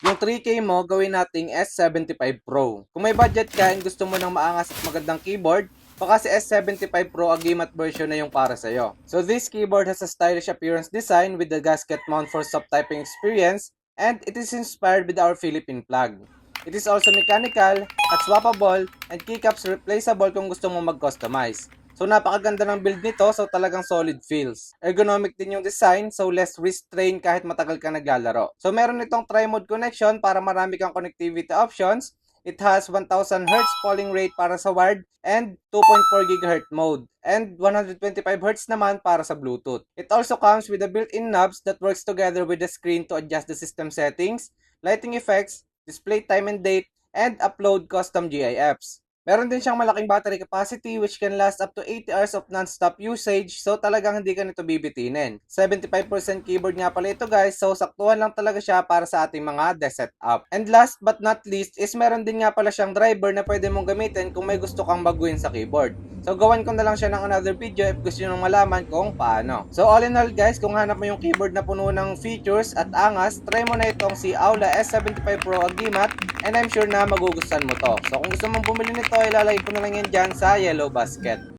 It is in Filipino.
Yung 3K mo, gawin nating S75 Pro. Kung may budget ka and gusto mo ng maangas at magandang keyboard, baka si S75 Pro ang gimat version na yung para sa'yo. So this keyboard has a stylish appearance design with the gasket mount for soft typing experience, and it is inspired with our Philippine flag. It is also mechanical at swappable and keycaps replaceable kung gusto mo mag-customize. So napakaganda ng build nito, so talagang solid feels. Ergonomic din yung design, so less wrist strain kahit matagal ka naglalaro. So meron itong tri-mode connection para marami kang connectivity options. It has 1000 Hz polling rate para sa wired and 2.4 GHz mode and 125 Hz naman para sa Bluetooth. It also comes with a built-in knobs that works together with the screen to adjust the system settings, lighting effects, display time and date, and upload custom GIFs. Meron din siyang malaking battery capacity which can last up to 80 hours of non-stop usage, so talagang hindi ka nito bibitinin. 75% keyboard nga pala ito guys, so saktuhan lang talaga siya para sa ating mga desk setup. And last but not least is meron din nga pala siyang driver na pwede mong gamitin kung may gusto kang baguhin sa keyboard. So gawan ko na lang siya ng another video if gusto nyo malaman kung paano. So all in all guys, kung hanap mo yung keyboard na puno ng features at angas, try mo na itong si Aula S75 Pro Agimat, and I'm sure na magugustuhan mo to. So kung gusto mong bumili nito, ilalagay ko na lang yan dyan sa yellow basket.